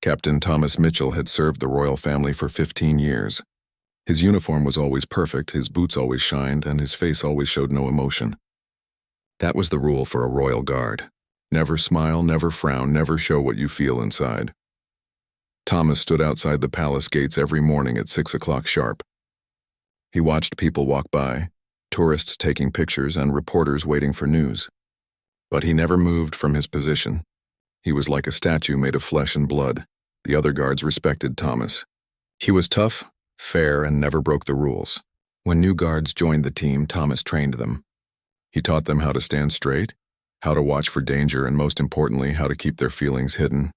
Captain Thomas Mitchell had served the royal family for 15 years. His uniform was always perfect, his boots always shined, and his face always showed no emotion. That was the rule for a royal guard. Never smile, never frown, never show what you feel inside. Thomas stood outside the palace gates every morning at 6 o'clock sharp. He watched people walk by, tourists taking pictures and reporters waiting for news. But he never moved from his position. He was like a statue made of flesh and blood. The other guards respected Thomas. He was tough, fair, and never broke the rules. When new guards joined the team, Thomas trained them. He taught them how to stand straight, how to watch for danger, and most importantly, how to keep their feelings hidden.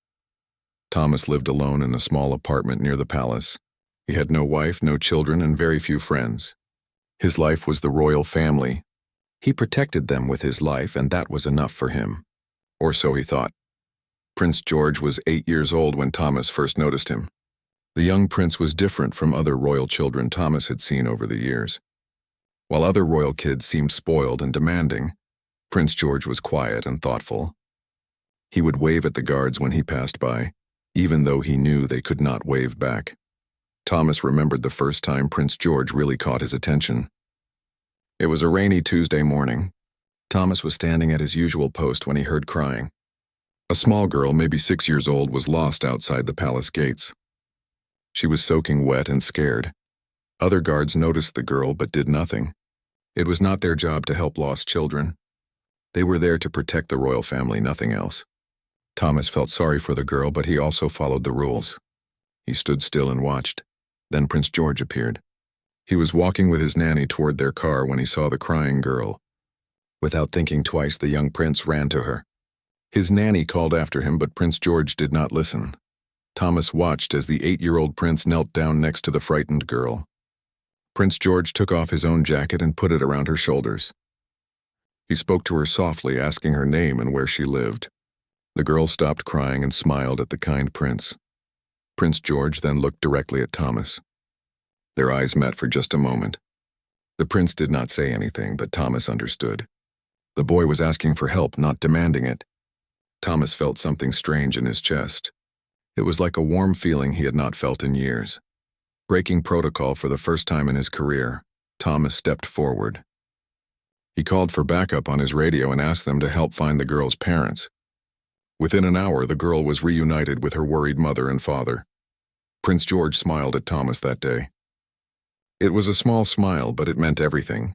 Thomas lived alone in a small apartment near the palace. He had no wife, no children, and very few friends. His life was the royal family. He protected them with his life, and that was enough for him. Or so he thought. Prince George was 8 years old when Thomas first noticed him. The young prince was different from other royal children Thomas had seen over the years. While other royal kids seemed spoiled and demanding, Prince George was quiet and thoughtful. He would wave at the guards when he passed by, even though he knew they could not wave back. Thomas remembered the first time Prince George really caught his attention. It was a rainy Tuesday morning. Thomas was standing at his usual post when he heard crying. A small girl, maybe 6 years old, was lost outside the palace gates. She was soaking wet and scared. Other guards noticed the girl but did nothing. It was not their job to help lost children. They were there to protect the royal family, nothing else. Thomas felt sorry for the girl, but he also followed the rules. He stood still and watched. Then Prince George appeared. He was walking with his nanny toward their car when he saw the crying girl. Without thinking twice, the young prince ran to her. His nanny called after him, but Prince George did not listen. Thomas watched as the 8-year-old prince knelt down next to the frightened girl. Prince George took off his own jacket and put it around her shoulders. He spoke to her softly, asking her name and where she lived. The girl stopped crying and smiled at the kind prince. Prince George then looked directly at Thomas. Their eyes met for just a moment. The prince did not say anything, but Thomas understood. The boy was asking for help, not demanding it. Thomas felt something strange in his chest. It was like a warm feeling he had not felt in years. Breaking protocol for the first time in his career, Thomas stepped forward. He called for backup on his radio and asked them to help find the girl's parents. Within an hour, the girl was reunited with her worried mother and father. Prince George smiled at Thomas that day. It was a small smile, but it meant everything.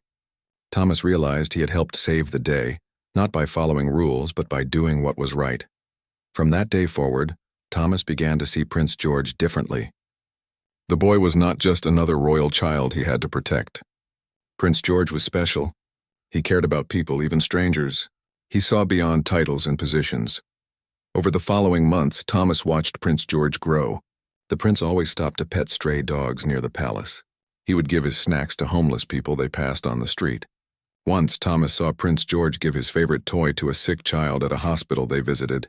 Thomas realized he had helped save the day, not by following rules, but by doing what was right. From that day forward, Thomas began to see Prince George differently. The boy was not just another royal child he had to protect. Prince George was special. He cared about people, even strangers. He saw beyond titles and positions. Over the following months, Thomas watched Prince George grow. The prince always stopped to pet stray dogs near the palace. He would give his snacks to homeless people they passed on the street. Once, Thomas saw Prince George give his favorite toy to a sick child at a hospital they visited.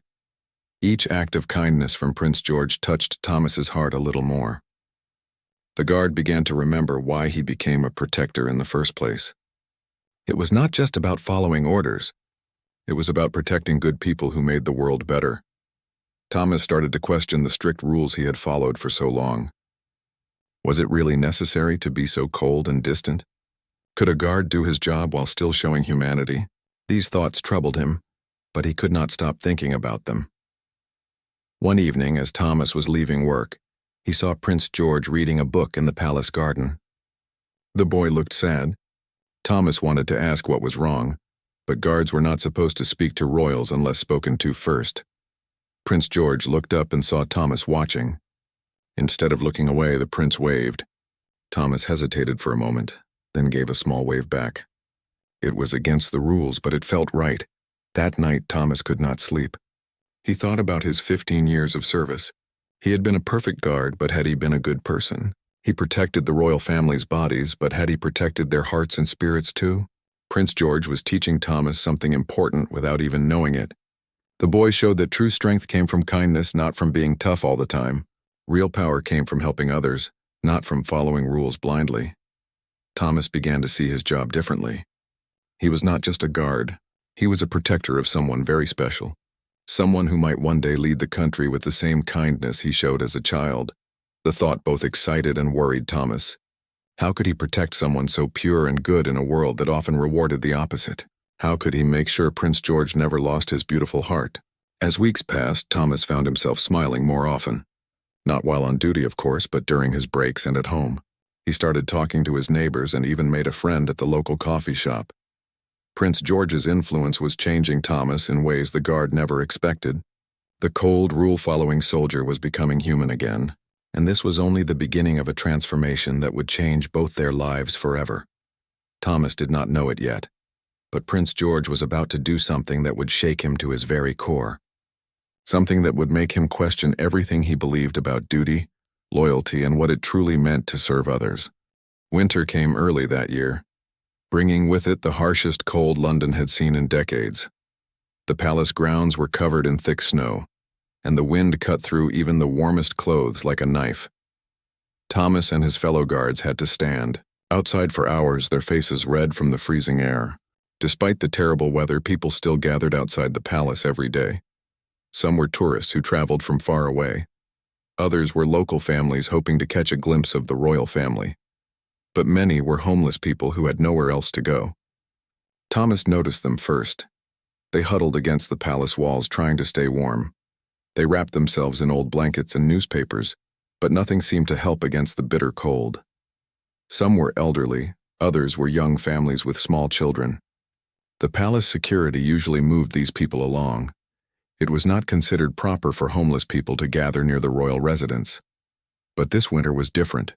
Each act of kindness from Prince George touched Thomas's heart a little more. The guard began to remember why he became a protector in the first place. It was not just about following orders. It was about protecting good people who made the world better. Thomas started to question the strict rules he had followed for so long. Was it really necessary to be so cold and distant? Could a guard do his job while still showing humanity? These thoughts troubled him, but he could not stop thinking about them. One evening, as Thomas was leaving work, he saw Prince George reading a book in the palace garden. The boy looked sad. Thomas wanted to ask what was wrong, but guards were not supposed to speak to royals unless spoken to first. Prince George looked up and saw Thomas watching. Instead of looking away, the prince waved. Thomas hesitated for a moment, then gave a small wave back. It was against the rules, but it felt right. That night, Thomas could not sleep. He thought about his 15 years of service. He had been a perfect guard, but had he been a good person? He protected the royal family's bodies, but had he protected their hearts and spirits too? Prince George was teaching Thomas something important without even knowing it. The boy showed that true strength came from kindness, not from being tough all the time. Real power came from helping others, not from following rules blindly. Thomas began to see his job differently. He was not just a guard. He was a protector of someone very special. Someone who might one day lead the country with the same kindness he showed as a child. The thought both excited and worried Thomas. How could he protect someone so pure and good in a world that often rewarded the opposite? How could he make sure Prince George never lost his beautiful heart? As weeks passed, Thomas found himself smiling more often. Not while on duty, of course, but during his breaks and at home. He started talking to his neighbors and even made a friend at the local coffee shop. Prince George's influence was changing Thomas in ways the guard never expected. The cold, rule-following soldier was becoming human again, and this was only the beginning of a transformation that would change both their lives forever. Thomas did not know it yet, but Prince George was about to do something that would shake him to his very core. Something that would make him question everything he believed about duty, loyalty, and what it truly meant to serve others. Winter came early that year, bringing with it the harshest cold London had seen in decades. The palace grounds were covered in thick snow, and the wind cut through even the warmest clothes like a knife. Thomas and his fellow guards had to stand outside for hours, their faces red from the freezing air. Despite the terrible weather, people still gathered outside the palace every day. Some were tourists who traveled from far away. Others were local families hoping to catch a glimpse of the royal family. But many were homeless people who had nowhere else to go. Thomas noticed them first. They huddled against the palace walls trying to stay warm. They wrapped themselves in old blankets and newspapers, but nothing seemed to help against the bitter cold. Some were elderly, others were young families with small children. The palace security usually moved these people along. It was not considered proper for homeless people to gather near the royal residence. But this winter was different.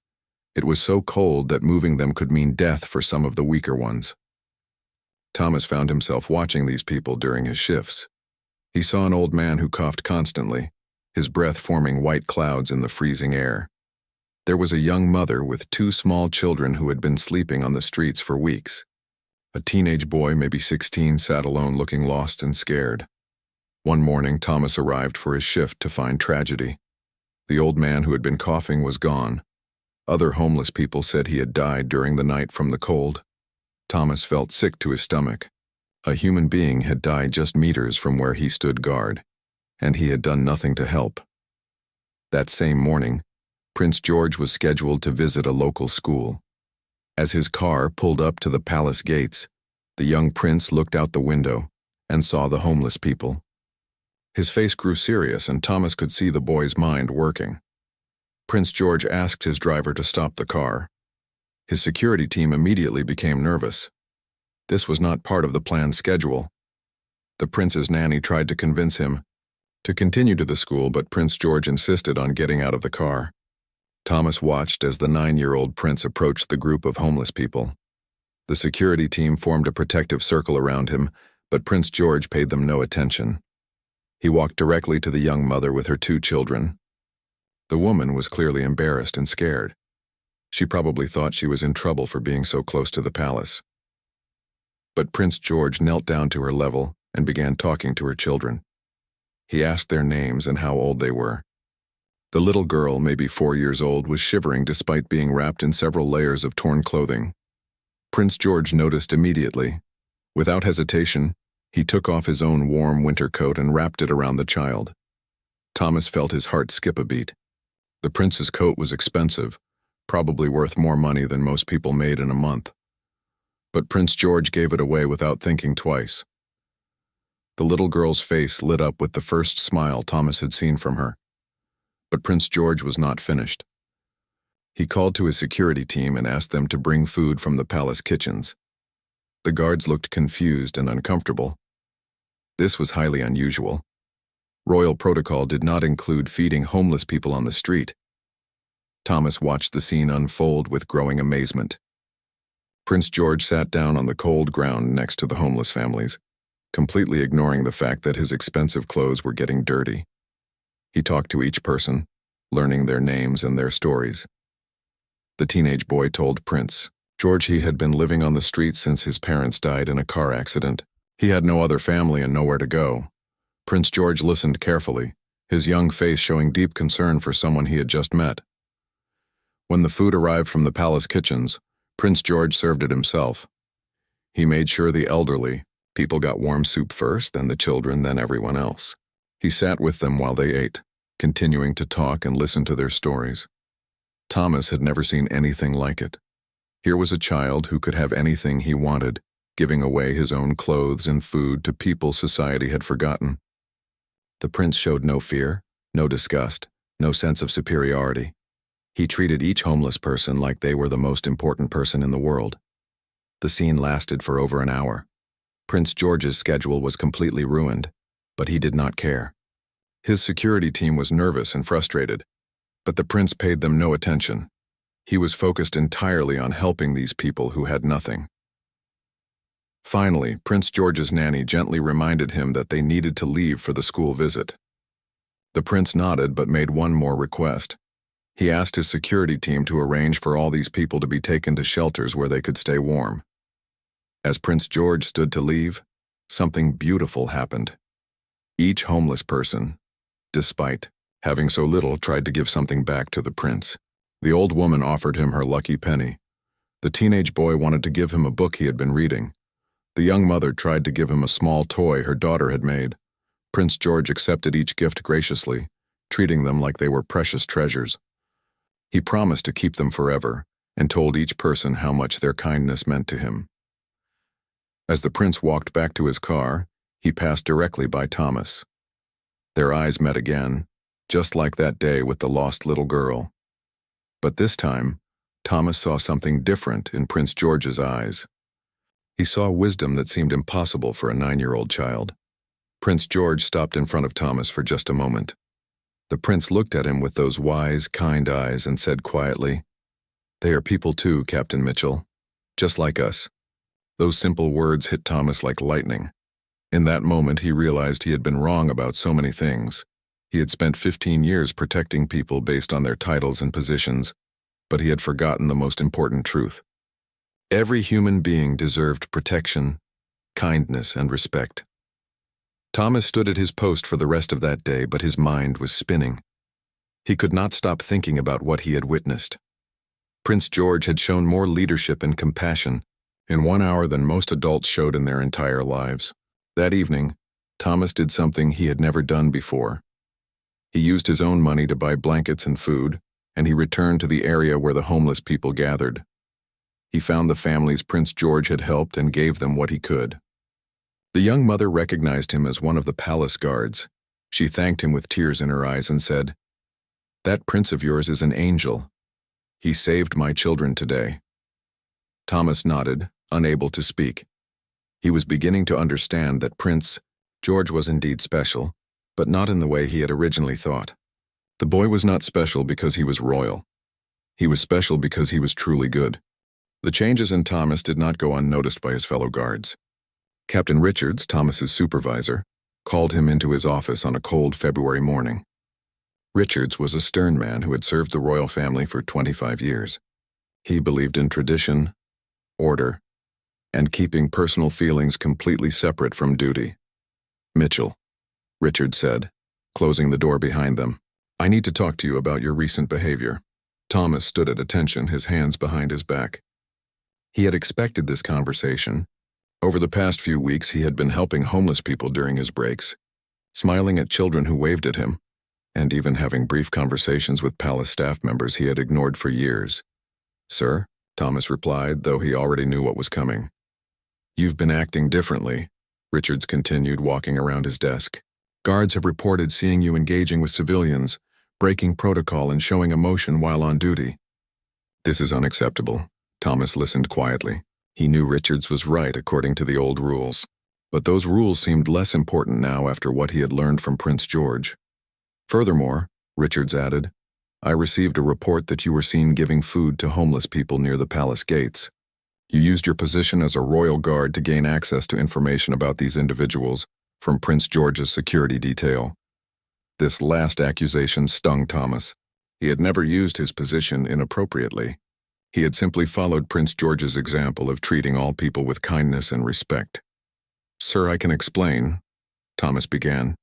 It was so cold that moving them could mean death for some of the weaker ones. Thomas found himself watching these people during his shifts. He saw an old man who coughed constantly, his breath forming white clouds in the freezing air. There was a young mother with 2 small children who had been sleeping on the streets for weeks. A teenage boy, maybe 16, sat alone looking lost and scared. One morning, Thomas arrived for his shift to find tragedy. The old man who had been coughing was gone. Other homeless people said he had died during the night from the cold. Thomas felt sick to his stomach. A human being had died just meters from where he stood guard, and he had done nothing to help. That same morning, Prince George was scheduled to visit a local school. As his car pulled up to the palace gates, the young prince looked out the window and saw the homeless people. His face grew serious, and Thomas could see the boy's mind working. Prince George asked his driver to stop the car. His security team immediately became nervous. This was not part of the planned schedule. The prince's nanny tried to convince him to continue to the school, but Prince George insisted on getting out of the car. Thomas watched as the 9-year-old prince approached the group of homeless people. The security team formed a protective circle around him, but Prince George paid them no attention. He walked directly to the young mother with her 2 children. The woman was clearly embarrassed and scared. She probably thought she was in trouble for being so close to the palace. But Prince George knelt down to her level and began talking to her children. He asked their names and how old they were. The little girl, maybe 4 years old, was shivering despite being wrapped in several layers of torn clothing. Prince George noticed immediately. Without hesitation, he took off his own warm winter coat and wrapped it around the child. Thomas felt his heart skip a beat. The prince's coat was expensive, probably worth more money than most people made in a month. But Prince George gave it away without thinking twice. The little girl's face lit up with the first smile Thomas had seen from her. But Prince George was not finished. He called to his security team and asked them to bring food from the palace kitchens. The guards looked confused and uncomfortable. This was highly unusual. Royal protocol did not include feeding homeless people on the street. Thomas watched the scene unfold with growing amazement. Prince George sat down on the cold ground next to the homeless families, completely ignoring the fact that his expensive clothes were getting dirty. He talked to each person, learning their names and their stories. The teenage boy told Prince George he had been living on the street since his parents died in a car accident. He had no other family and nowhere to go. Prince George listened carefully, his young face showing deep concern for someone he had just met. When the food arrived from the palace kitchens, Prince George served it himself. He made sure the elderly people got warm soup first, then the children, then everyone else. He sat with them while they ate, continuing to talk and listen to their stories. Thomas had never seen anything like it. Here was a child who could have anything he wanted, giving away his own clothes and food to people society had forgotten. The prince showed no fear, no disgust, no sense of superiority. He treated each homeless person like they were the most important person in the world. The scene lasted for over an hour. Prince George's schedule was completely ruined, but he did not care. His security team was nervous and frustrated, but the prince paid them no attention. He was focused entirely on helping these people who had nothing. Finally, Prince George's nanny gently reminded him that they needed to leave for the school visit. The prince nodded but made one more request. He asked his security team to arrange for all these people to be taken to shelters where they could stay warm. As Prince George stood to leave, something beautiful happened. Each homeless person, despite having so little, tried to give something back to the prince. The old woman offered him her lucky penny. The teenage boy wanted to give him a book he had been reading. The young mother tried to give him a small toy her daughter had made. Prince George accepted each gift graciously, treating them like they were precious treasures. He promised to keep them forever and told each person how much their kindness meant to him. As the prince walked back to his car, he passed directly by Thomas. Their eyes met again, just like that day with the lost little girl. But this time, Thomas saw something different in Prince George's eyes. He saw wisdom that seemed impossible for a 9-year-old child. Prince George stopped in front of Thomas for just a moment. The prince looked at him with those wise, kind eyes and said quietly, "They are people too, Captain Mitchell, just like us." Those simple words hit Thomas like lightning. In that moment, he realized he had been wrong about so many things. He had spent 15 years protecting people based on their titles and positions, but he had forgotten the most important truth. Every human being deserved protection, kindness, and respect. Thomas stood at his post for the rest of that day, but his mind was spinning. He could not stop thinking about what he had witnessed. Prince George had shown more leadership and compassion in 1 hour than most adults showed in their entire lives. That evening, Thomas did something he had never done before. He used his own money to buy blankets and food, and he returned to the area where the homeless people gathered. He found the families Prince George had helped and gave them what he could. The young mother recognized him as one of the palace guards. She thanked him with tears in her eyes and said, "That prince of yours is an angel. He saved my children today." Thomas nodded, unable to speak. He was beginning to understand that Prince George was indeed special, but not in the way he had originally thought. The boy was not special because he was royal. He was special because he was truly good. The changes in Thomas did not go unnoticed by his fellow guards. Captain Richards, Thomas's supervisor, called him into his office on a cold February morning. Richards was a stern man who had served the royal family for 25 years. He believed in tradition, order, and keeping personal feelings completely separate from duty. "Mitchell," Richards said, closing the door behind them, "I need to talk to you about your recent behavior." Thomas stood at attention, his hands behind his back. He had expected this conversation. Over the past few weeks, he had been helping homeless people during his breaks, smiling at children who waved at him, and even having brief conversations with palace staff members he had ignored for years. "Sir," Thomas replied, though he already knew what was coming. "You've been acting differently," Richards continued, walking around his desk. "Guards have reported seeing you engaging with civilians, breaking protocol and showing emotion while on duty." "This is unacceptable." Thomas listened quietly. He knew Richards was right according to the old rules, but those rules seemed less important now after what he had learned from Prince George. "Furthermore," Richards added, "I received a report that you were seen giving food to homeless people near the palace gates. You used your position as a royal guard to gain access to information about these individuals from Prince George's security detail." This last accusation stung Thomas. He had never used his position inappropriately. He had simply followed Prince George's example of treating all people with kindness and respect. "Sir, I can explain," Thomas began,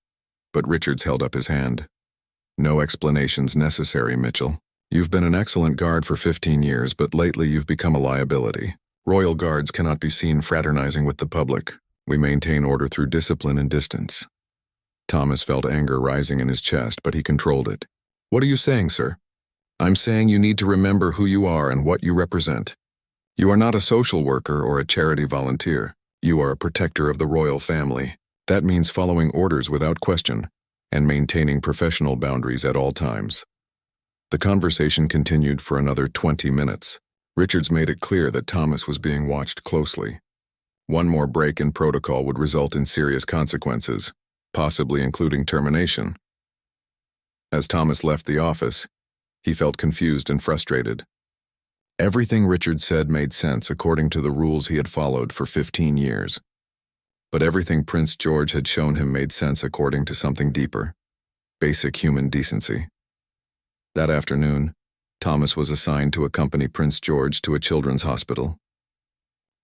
but Richards held up his hand. "No explanations necessary, Mitchell. You've been an excellent guard for 15 years, but lately you've become a liability. Royal guards cannot be seen fraternizing with the public. We maintain order through discipline and distance." Thomas felt anger rising in his chest, but he controlled it. "What are you saying, sir?" "I'm saying you need to remember who you are and what you represent. You are not a social worker or a charity volunteer. You are a protector of the royal family. That means following orders without question and maintaining professional boundaries at all times." The conversation continued for another 20 minutes. Richards made it clear that Thomas was being watched closely. One more break in protocol would result in serious consequences, possibly including termination. As Thomas left the office, he felt confused and frustrated. Everything Richards said made sense according to the rules he had followed for 15 years. But everything Prince George had shown him made sense according to something deeper: basic human decency. That afternoon, Thomas was assigned to accompany Prince George to a children's hospital.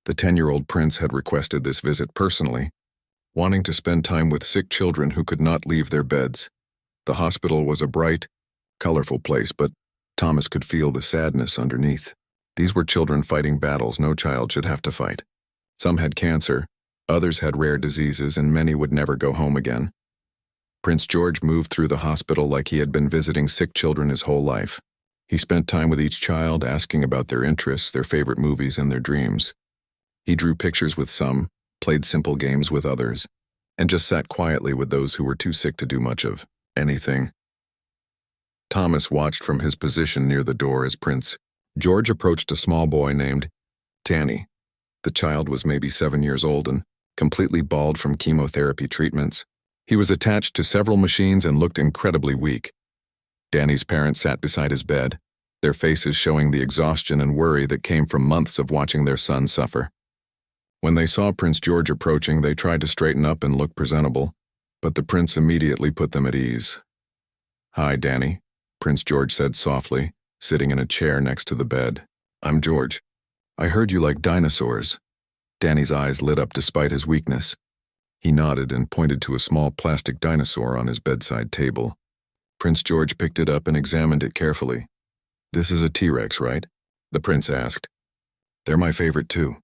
The 10-year-old prince had requested this visit personally, wanting to spend time with sick children who could not leave their beds. The hospital was a bright, colorful place, but Thomas could feel the sadness underneath. These were children fighting battles no child should have to fight. Some had cancer, others had rare diseases, and many would never go home again. Prince George moved through the hospital like he had been visiting sick children his whole life. He spent time with each child, asking about their interests, their favorite movies, and their dreams. He drew pictures with some, played simple games with others, and just sat quietly with those who were too sick to do much of anything. Thomas watched from his position near the door as Prince George approached a small boy named Danny. The child was maybe 7 years old and completely bald from chemotherapy treatments. He was attached to several machines and looked incredibly weak. Danny's parents sat beside his bed, their faces showing the exhaustion and worry that came from months of watching their son suffer. When they saw Prince George approaching, they tried to straighten up and look presentable, but the prince immediately put them at ease. "Hi, Danny," Prince George said softly, sitting in a chair next to the bed. "I'm George. I heard you like dinosaurs." Danny's eyes lit up despite his weakness. He nodded and pointed to a small plastic dinosaur on his bedside table. Prince George picked it up and examined it carefully. "This is a T-Rex, right?" the prince asked. "They're my favorite too.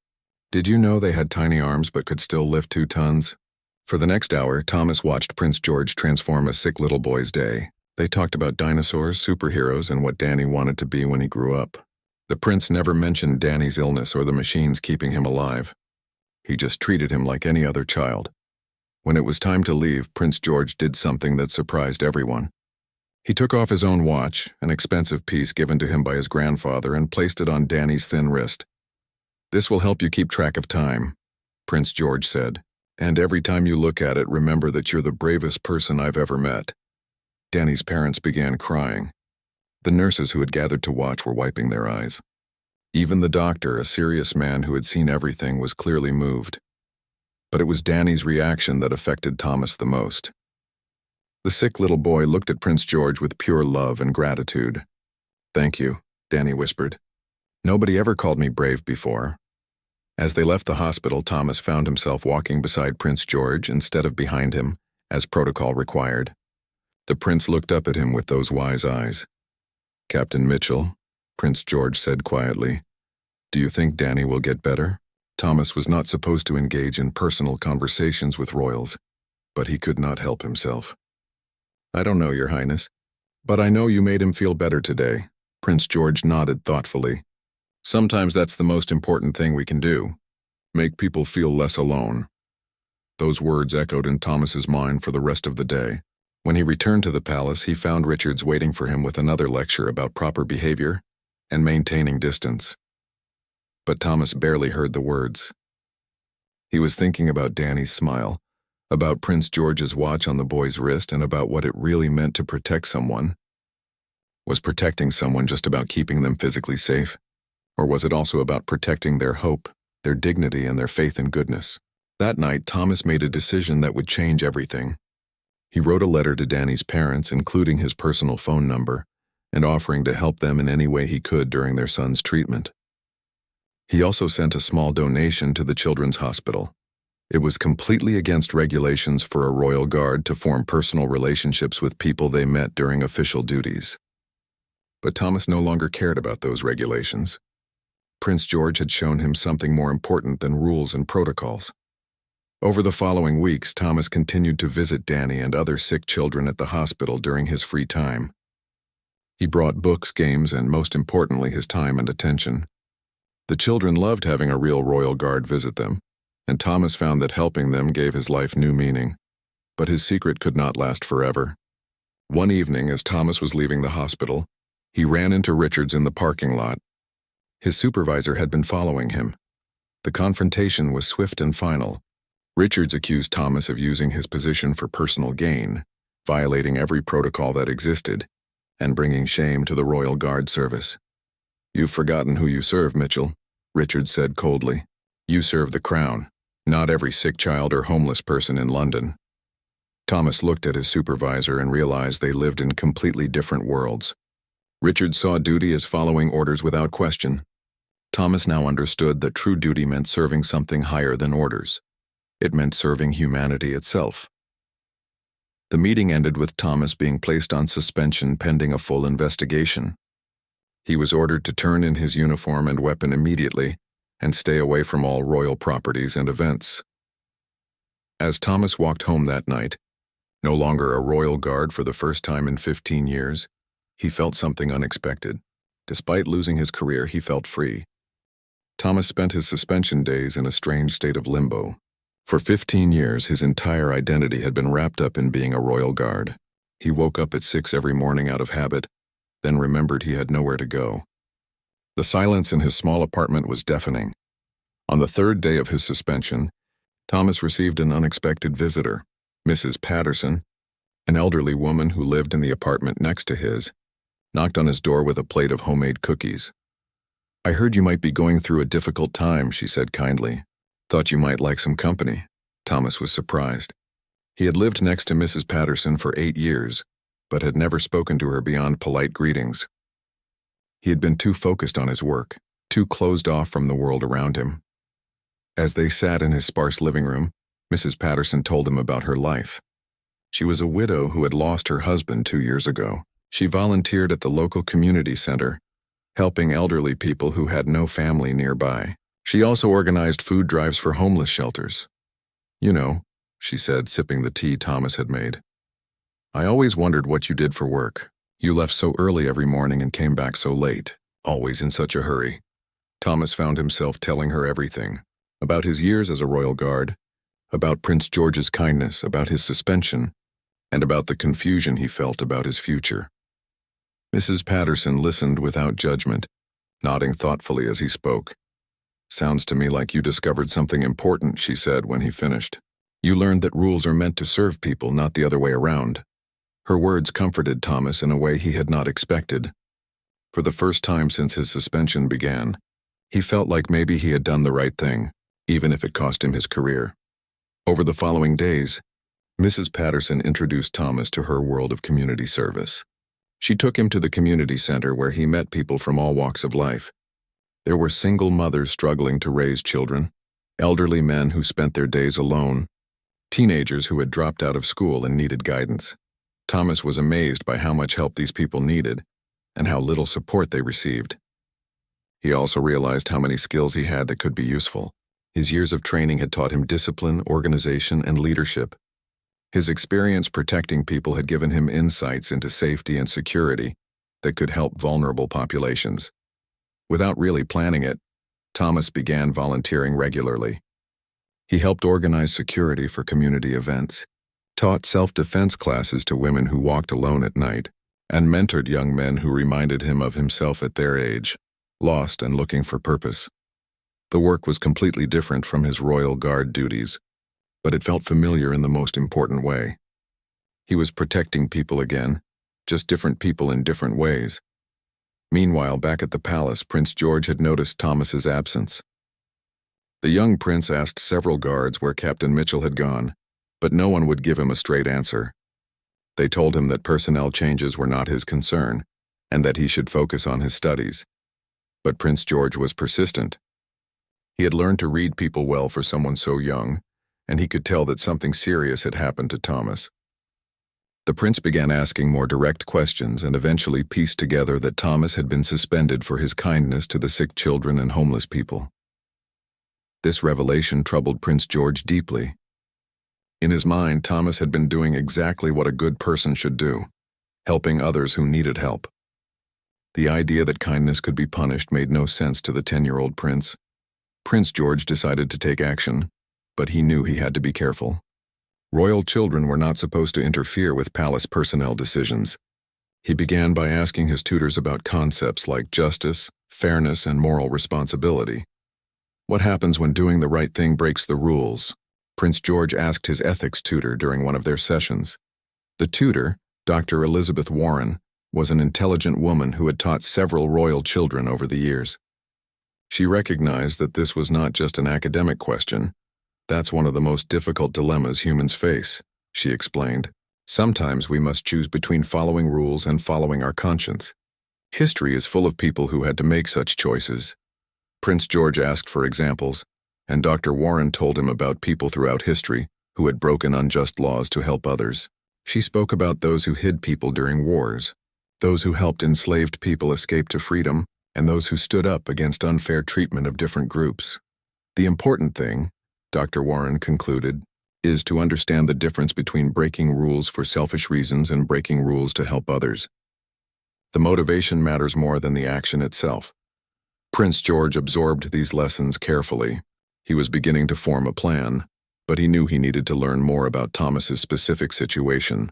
Did you know they had tiny arms but could still lift 2 tons? For the next hour, Thomas watched Prince George transform a sick little boy's day. They talked about dinosaurs, superheroes, and what Danny wanted to be when he grew up. The prince never mentioned Danny's illness or the machines keeping him alive. He just treated him like any other child. When it was time to leave, Prince George did something that surprised everyone. He took off his own watch, an expensive piece given to him by his grandfather, and placed it on Danny's thin wrist. "This will help you keep track of time," Prince George said. "And every time you look at it, remember that you're the bravest person I've ever met." Danny's parents began crying. The nurses who had gathered to watch were wiping their eyes. Even the doctor, a serious man who had seen everything, was clearly moved. But it was Danny's reaction that affected Thomas the most. The sick little boy looked at Prince George with pure love and gratitude. "Thank you," Danny whispered. "Nobody ever called me brave before." As they left the hospital, Thomas found himself walking beside Prince George instead of behind him, as protocol required. The prince looked up at him with those wise eyes. "Captain Mitchell," Prince George said quietly, "do you think Danny will get better?" Thomas was not supposed to engage in personal conversations with royals, but he could not help himself. "I don't know, Your Highness, but I know you made him feel better today." Prince George nodded thoughtfully. "Sometimes that's the most important thing we can do. Make people feel less alone." Those words echoed in Thomas's mind for the rest of the day. When he returned to the palace, he found Richards waiting for him with another lecture about proper behavior and maintaining distance. But Thomas barely heard the words. He was thinking about Danny's smile, about Prince George's watch on the boy's wrist, and about what it really meant to protect someone. Was protecting someone just about keeping them physically safe? Or was it also about protecting their hope, their dignity, and their faith in goodness? That night, Thomas made a decision that would change everything. He wrote a letter to Danny's parents, including his personal phone number, and offering to help them in any way he could during their son's treatment. He also sent a small donation to the children's hospital. It was completely against regulations for a royal guard to form personal relationships with people they met during official duties. But Thomas no longer cared about those regulations. Prince George had shown him something more important than rules and protocols: Over the following weeks, Thomas continued to visit Danny and other sick children at the hospital during his free time. He brought books, games, and most importantly, his time and attention. The children loved having a real royal guard visit them, and Thomas found that helping them gave his life new meaning. But his secret could not last forever. One evening, as Thomas was leaving the hospital, he ran into Richards in the parking lot. His supervisor had been following him. The confrontation was swift and final. Richards accused Thomas of using his position for personal gain, violating every protocol that existed, and bringing shame to the Royal Guard service. "You've forgotten who you serve, Mitchell," Richards said coldly. "You serve the Crown, not every sick child or homeless person in London." Thomas looked at his supervisor and realized they lived in completely different worlds. Richards saw duty as following orders without question. Thomas now understood that true duty meant serving something higher than orders. It meant serving humanity itself. The meeting ended with Thomas being placed on suspension pending a full investigation. He was ordered to turn in his uniform and weapon immediately and stay away from all royal properties and events. As Thomas walked home that night, no longer a royal guard for the first time in 15 years, he felt something unexpected. Despite losing his career, he felt free. Thomas spent his suspension days in a strange state of limbo. For 15 years, his entire identity had been wrapped up in being a royal guard. He woke up at 6 every morning out of habit, then remembered he had nowhere to go. The silence in his small apartment was deafening. On the third day of his suspension, Thomas received an unexpected visitor. Mrs. Patterson, an elderly woman who lived in the apartment next to his, knocked on his door with a plate of homemade cookies. "I heard you might be going through a difficult time," she said kindly. "Thought you might like some company." Thomas was surprised. He had lived next to Mrs. Patterson for 8 years, but had never spoken to her beyond polite greetings. He had been too focused on his work, too closed off from the world around him. As they sat in his sparse living room, Mrs. Patterson told him about her life. She was a widow who had lost her husband 2 years ago. She volunteered at the local community center, helping elderly people who had no family nearby. She also organized food drives for homeless shelters. "You know," she said, sipping the tea Thomas had made, "I always wondered what you did for work. You left so early every morning and came back so late, always in such a hurry." Thomas found himself telling her everything, about his years as a royal guard, about Prince George's kindness, about his suspension, and about the confusion he felt about his future. Mrs. Patterson listened without judgment, nodding thoughtfully as he spoke. "Sounds to me like you discovered something important," she said when he finished. "You learned that rules are meant to serve people, not the other way around." Her words comforted Thomas in a way he had not expected. For the first time since his suspension began, he felt like maybe he had done the right thing, even if it cost him his career. Over the following days, Mrs. Patterson introduced Thomas to her world of community service. She took him to the community center where he met people from all walks of life. There were single mothers struggling to raise children, elderly men who spent their days alone, teenagers who had dropped out of school and needed guidance. Thomas was amazed by how much help these people needed and how little support they received. He also realized how many skills he had that could be useful. His years of training had taught him discipline, organization, and leadership. His experience protecting people had given him insights into safety and security that could help vulnerable populations. Without really planning it, Thomas began volunteering regularly. He helped organize security for community events, taught self-defense classes to women who walked alone at night, and mentored young men who reminded him of himself at their age, lost and looking for purpose. The work was completely different from his royal guard duties, but it felt familiar in the most important way. He was protecting people again, just different people in different ways. Meanwhile, back at the palace, Prince George had noticed Thomas's absence. The young prince asked several guards where Captain Mitchell had gone, but no one would give him a straight answer. They told him that personnel changes were not his concern, and that he should focus on his studies. But Prince George was persistent. He had learned to read people well for someone so young, and he could tell that something serious had happened to Thomas. The prince began asking more direct questions and eventually pieced together that Thomas had been suspended for his kindness to the sick children and homeless people. This revelation troubled Prince George deeply. In his mind, Thomas had been doing exactly what a good person should do, helping others who needed help. The idea that kindness could be punished made no sense to the 10-year-old prince. Prince George decided to take action, but he knew he had to be careful. Royal children were not supposed to interfere with palace personnel decisions. He began by asking his tutors about concepts like justice, fairness, and moral responsibility. What happens when doing the right thing breaks the rules? Prince George asked his ethics tutor during one of their sessions. The tutor, Dr. Elizabeth Warren, was an intelligent woman who had taught several royal children over the years. She recognized that this was not just an academic question. That's one of the most difficult dilemmas humans face, she explained. Sometimes we must choose between following rules and following our conscience. History is full of people who had to make such choices. Prince George asked for examples, and Dr. Warren told him about people throughout history who had broken unjust laws to help others. She spoke about those who hid people during wars, those who helped enslaved people escape to freedom, and those who stood up against unfair treatment of different groups. The important thing, Dr. Warren concluded, is to understand the difference between breaking rules for selfish reasons and breaking rules to help others. The motivation matters more than the action itself. Prince George absorbed these lessons carefully. He was beginning to form a plan, but he knew he needed to learn more about Thomas's specific situation.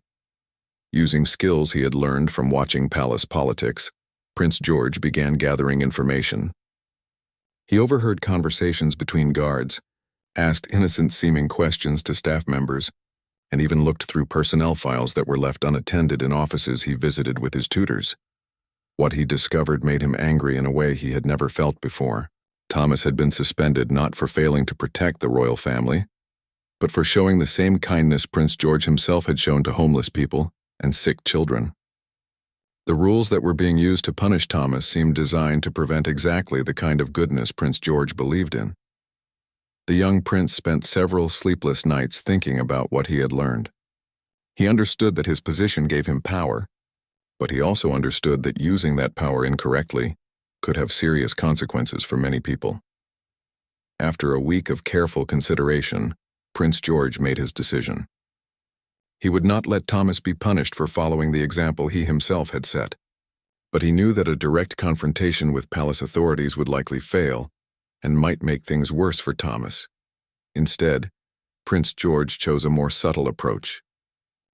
Using skills he had learned from watching palace politics, Prince George began gathering information. He overheard conversations between guards, asked innocent-seeming questions to staff members, and even looked through personnel files that were left unattended in offices he visited with his tutors. What he discovered made him angry in a way he had never felt before. Thomas had been suspended not for failing to protect the royal family, but for showing the same kindness Prince George himself had shown to homeless people and sick children. The rules that were being used to punish Thomas seemed designed to prevent exactly the kind of goodness Prince George believed in. The young prince spent several sleepless nights thinking about what he had learned. He understood that his position gave him power, but he also understood that using that power incorrectly could have serious consequences for many people. After a week of careful consideration, Prince George made his decision. He would not let Thomas be punished for following the example he himself had set, but he knew that a direct confrontation with palace authorities would likely fail and might make things worse for Thomas. Instead, Prince George chose a more subtle approach.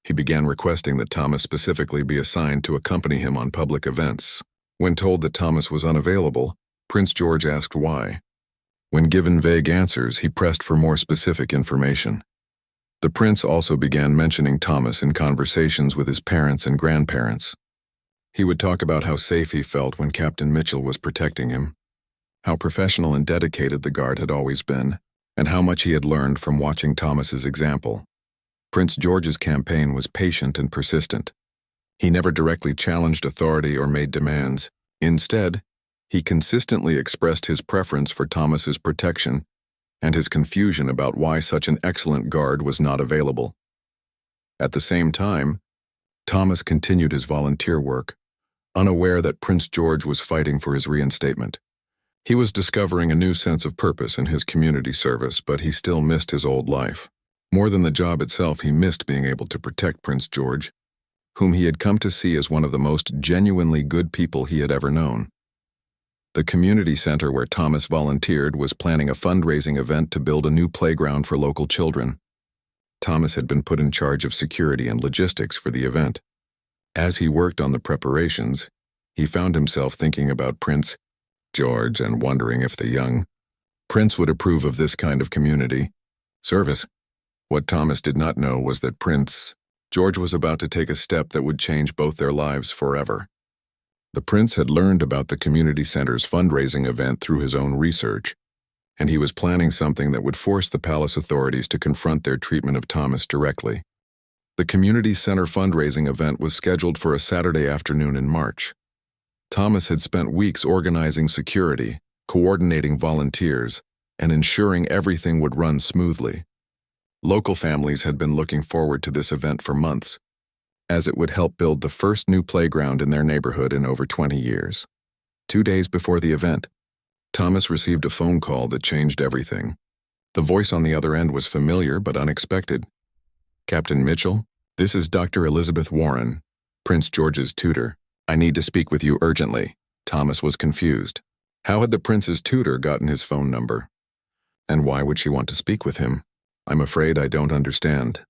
He began requesting that Thomas specifically be assigned to accompany him on public events. When told that Thomas was unavailable, Prince George asked why. When given vague answers, he pressed for more specific information. The prince also began mentioning Thomas in conversations with his parents and grandparents. He would talk about how safe he felt when Captain Mitchell was protecting him, how professional and dedicated the guard had always been, and how much he had learned from watching Thomas's example. Prince George's campaign was patient and persistent. He never directly challenged authority or made demands. Instead, he consistently expressed his preference for Thomas's protection and his confusion about why such an excellent guard was not available. At the same time, Thomas continued his volunteer work, unaware that Prince George was fighting for his reinstatement. He was discovering a new sense of purpose in his community service, but he still missed his old life. More than the job itself, he missed being able to protect Prince George, whom he had come to see as one of the most genuinely good people he had ever known. The community center where Thomas volunteered was planning a fundraising event to build a new playground for local children. Thomas had been put in charge of security and logistics for the event. As he worked on the preparations, he found himself thinking about Prince George and wondering if the young prince would approve of this kind of community service. What Thomas did not know was that Prince George was about to take a step that would change both their lives forever. The prince had learned about the community center's fundraising event through his own research, and he was planning something that would force the palace authorities to confront their treatment of Thomas directly. The community center fundraising event was scheduled for a Saturday afternoon in March. Thomas had spent weeks organizing security, coordinating volunteers, and ensuring everything would run smoothly. Local families had been looking forward to this event for months, as it would help build the first new playground in their neighborhood in over 20 years. 2 days before the event, Thomas received a phone call that changed everything. The voice on the other end was familiar but unexpected. Captain Mitchell, this is Dr. Elizabeth Warren, Prince George's tutor. I need to speak with you urgently. Thomas was confused. How had the prince's tutor gotten his phone number? And why would she want to speak with him? I'm afraid I don't understand.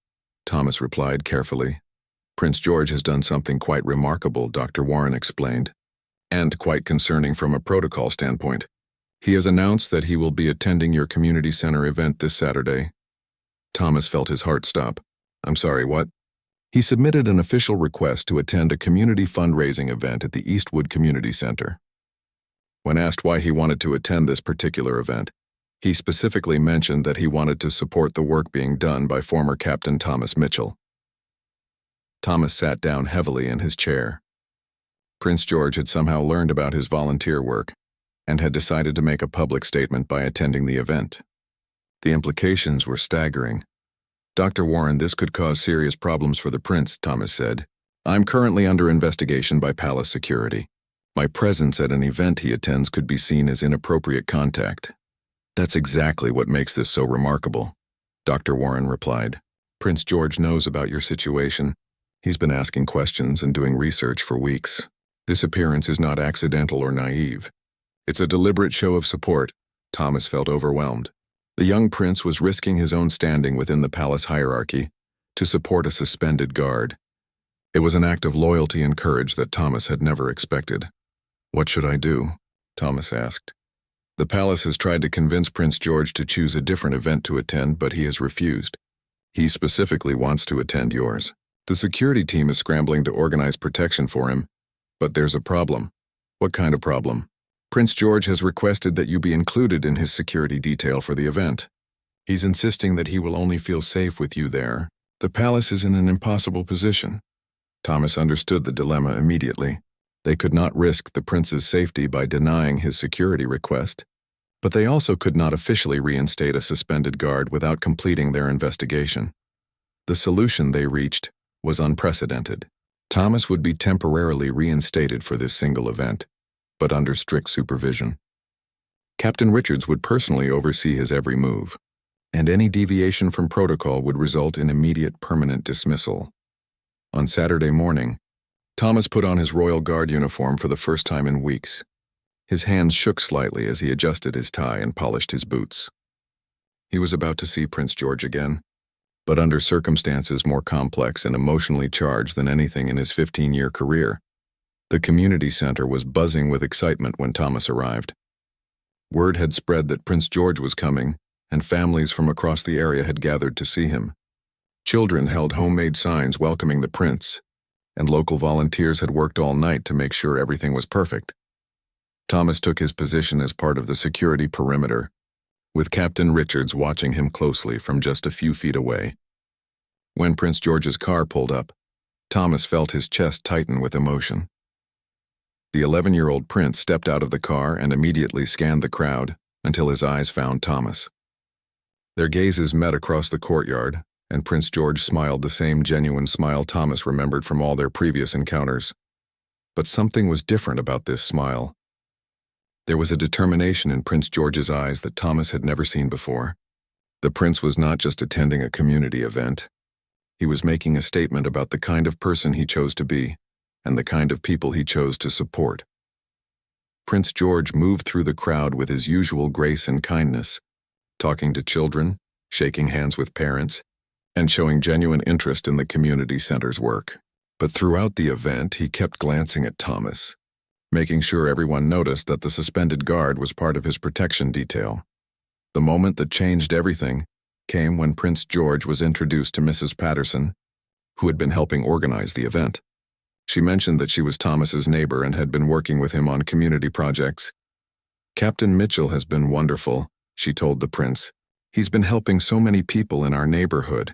Thomas replied carefully. Prince George has done something quite remarkable, Dr. Warren explained, and quite concerning from a protocol standpoint. He has announced that he will be attending your community center event this Saturday. Thomas felt his heart stop. I'm sorry, what? He submitted an official request to attend a community fundraising event at the Eastwood Community Center. When asked why he wanted to attend this particular event, he specifically mentioned that he wanted to support the work being done by former Captain Thomas Mitchell. Thomas sat down heavily in his chair. Prince George had somehow learned about his volunteer work and had decided to make a public statement by attending the event. The implications were staggering. Dr. Warren, this could cause serious problems for the prince, Thomas said. I'm currently under investigation by palace security. My presence at an event he attends could be seen as inappropriate contact. That's exactly what makes this so remarkable, Dr. Warren replied. Prince George knows about your situation. He's been asking questions and doing research for weeks. This appearance is not accidental or naive. It's a deliberate show of support. Thomas felt overwhelmed. The young prince was risking his own standing within the palace hierarchy to support a suspended guard. It was an act of loyalty and courage that Thomas had never expected. What should I do? Thomas asked. The palace has tried to convince Prince George to choose a different event to attend, but he has refused. He specifically wants to attend yours. The security team is scrambling to organize protection for him, but there's a problem. What kind of problem? Prince George has requested that you be included in his security detail for the event. He's insisting that he will only feel safe with you there. The palace is in an impossible position. Thomas understood the dilemma immediately. They could not risk the prince's safety by denying his security request, but they also could not officially reinstate a suspended guard without completing their investigation. The solution they reached was unprecedented. Thomas would be temporarily reinstated for this single event, but under strict supervision. Captain Richards would personally oversee his every move, and any deviation from protocol would result in immediate permanent dismissal. On Saturday morning, Thomas put on his Royal Guard uniform for the first time in weeks. His hands shook slightly as he adjusted his tie and polished his boots. He was about to see Prince George again, but under circumstances more complex and emotionally charged than anything in his 15-year career. The community center was buzzing with excitement when Thomas arrived. Word had spread that Prince George was coming, and families from across the area had gathered to see him. Children held homemade signs welcoming the prince, and local volunteers had worked all night to make sure everything was perfect. Thomas took his position as part of the security perimeter, with Captain Richards watching him closely from just a few feet away. When Prince George's car pulled up, Thomas felt his chest tighten with emotion. The 11-year-old prince stepped out of the car and immediately scanned the crowd until his eyes found Thomas. Their gazes met across the courtyard, and Prince George smiled the same genuine smile Thomas remembered from all their previous encounters. But something was different about this smile. There was a determination in Prince George's eyes that Thomas had never seen before. The prince was not just attending a community event. He was making a statement about the kind of person he chose to be and the kind of people he chose to support. Prince George moved through the crowd with his usual grace and kindness, talking to children, shaking hands with parents, and showing genuine interest in the community center's work. But throughout the event, he kept glancing at Thomas, making sure everyone noticed that the suspended guard was part of his protection detail. The moment that changed everything came when Prince George was introduced to Mrs. Patterson, who had been helping organize the event. She mentioned that she was Thomas's neighbor and had been working with him on community projects. Captain Mitchell has been wonderful, she told the prince. He's been helping so many people in our neighborhood,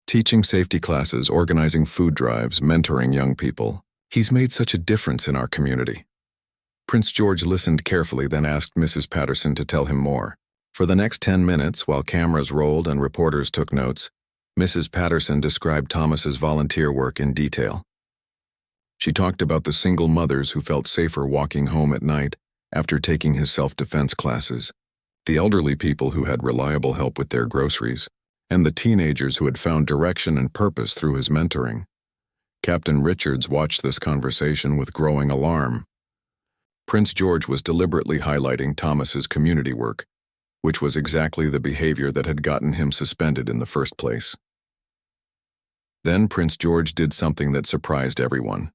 teaching safety classes, organizing food drives, mentoring young people. He's made such a difference in our community. Prince George listened carefully, then asked Mrs. Patterson to tell him more. For the next 10 minutes, while cameras rolled and reporters took notes, Mrs. Patterson described Thomas's volunteer work in detail. She talked about the single mothers who felt safer walking home at night after taking his self-defense classes, the elderly people who had reliable help with their groceries, and the teenagers who had found direction and purpose through his mentoring. Captain Richards watched this conversation with growing alarm. Prince George was deliberately highlighting Thomas's community work, which was exactly the behavior that had gotten him suspended in the first place. Then Prince George did something that surprised everyone.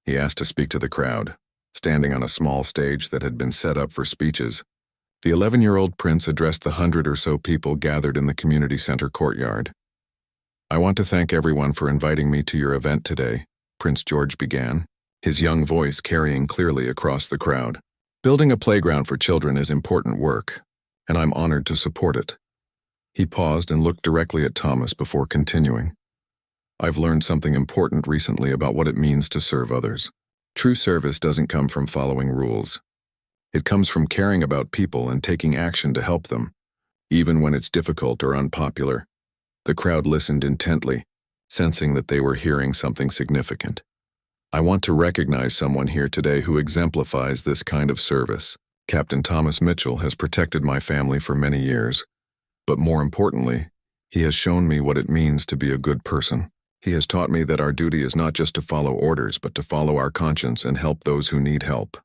He asked to speak to the crowd, standing on a small stage that had been set up for speeches. The 11-year-old prince addressed the 100 or so people gathered in the community center courtyard. "I want to thank everyone for inviting me to your event today," Prince George began, his young voice carrying clearly across the crowd. "Building a playground for children is important work, and I'm honored to support it." He paused and looked directly at Thomas before continuing. "I've learned something important recently about what it means to serve others. True service doesn't come from following rules. It comes from caring about people and taking action to help them, even when it's difficult or unpopular." The crowd listened intently, sensing that they were hearing something significant. "I want to recognize someone here today who exemplifies this kind of service. Captain Thomas Mitchell has protected my family for many years, but more importantly, he has shown me what it means to be a good person. He has taught me that our duty is not just to follow orders, but to follow our conscience and help those who need help."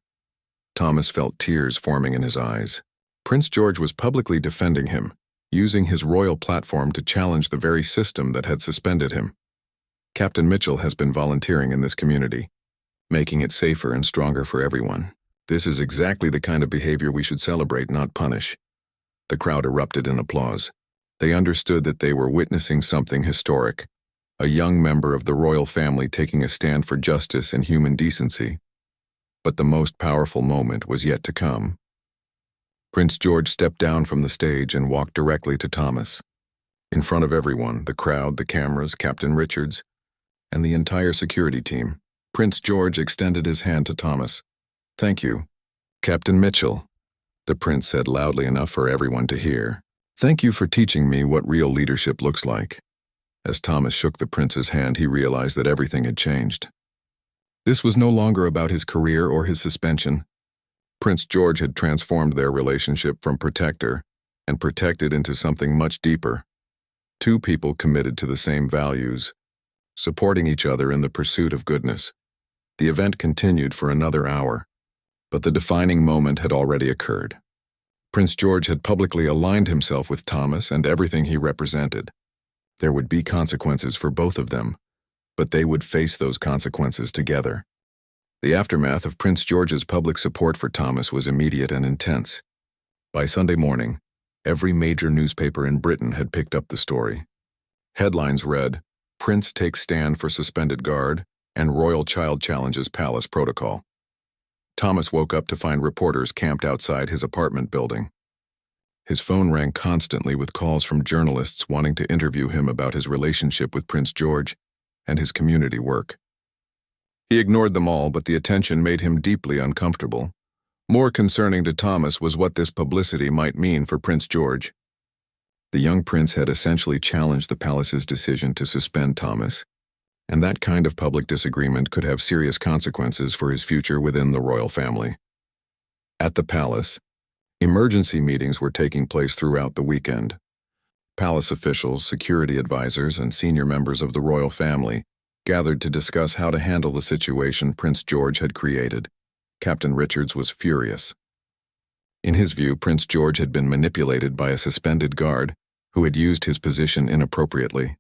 Thomas felt tears forming in his eyes. Prince George was publicly defending him, using his royal platform to challenge the very system that had suspended him. "Captain Mitchell has been volunteering in this community, making it safer and stronger for everyone. This is exactly the kind of behavior we should celebrate, not punish." The crowd erupted in applause. They understood that they were witnessing something historic, a young member of the royal family taking a stand for justice and human decency. But the most powerful moment was yet to come. Prince George stepped down from the stage and walked directly to Thomas. In front of everyone, the crowd, the cameras, Captain Richards, and the entire security team, Prince George extended his hand to Thomas. "Thank you, Captain Mitchell," the prince said loudly enough for everyone to hear. "Thank you for teaching me what real leadership looks like." As Thomas shook the prince's hand, he realized that everything had changed. This was no longer about his career or his suspension. Prince George had transformed their relationship from protector and protected into something much deeper. Two people committed to the same values, supporting each other in the pursuit of goodness. The event continued for another hour, but the defining moment had already occurred. Prince George had publicly aligned himself with Thomas and everything he represented. There would be consequences for both of them, but they would face those consequences together. The aftermath of Prince George's public support for Thomas was immediate and intense. By Sunday morning, every major newspaper in Britain had picked up the story. Headlines read, "Prince takes stand for suspended guard," and "Royal Child challenges palace protocol." Thomas woke up to find reporters camped outside his apartment building. His phone rang constantly with calls from journalists wanting to interview him about his relationship with Prince George and his community work. He ignored them all, but the attention made him deeply uncomfortable. More concerning to Thomas was what this publicity might mean for Prince George. The young prince had essentially challenged the palace's decision to suspend Thomas, and that kind of public disagreement could have serious consequences for his future within the royal family. At the palace, emergency meetings were taking place throughout the weekend. Palace officials, security advisors, and senior members of the royal family gathered to discuss how to handle the situation Prince George had created. Captain Richards was furious. In his view, Prince George had been manipulated by a suspended guard who had used his position inappropriately.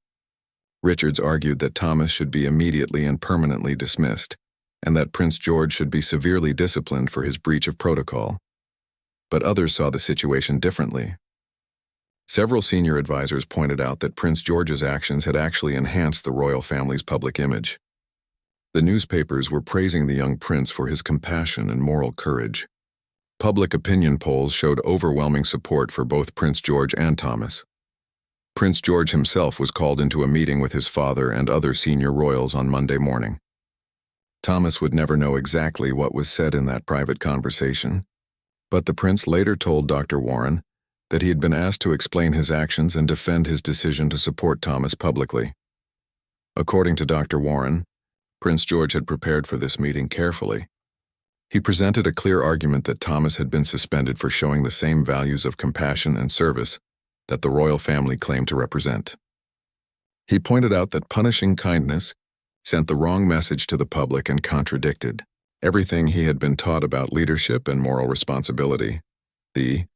Richards argued that Thomas should be immediately and permanently dismissed, and that Prince George should be severely disciplined for his breach of protocol. But others saw the situation differently. Several senior advisors pointed out that Prince George's actions had actually enhanced the royal family's public image. The newspapers were praising the young prince for his compassion and moral courage. Public opinion polls showed overwhelming support for both Prince George and Thomas. Prince George himself was called into a meeting with his father and other senior royals on Monday morning. Thomas would never know exactly what was said in that private conversation, but the prince later told Dr. Warren that he had been asked to explain his actions and defend his decision to support Thomas publicly. According to Dr. Warren, Prince George had prepared for this meeting carefully. He presented a clear argument that Thomas had been suspended for showing the same values of compassion and service that the royal family claimed to represent. He pointed out that punishing kindness sent the wrong message to the public and contradicted everything he had been taught about leadership and moral responsibility. The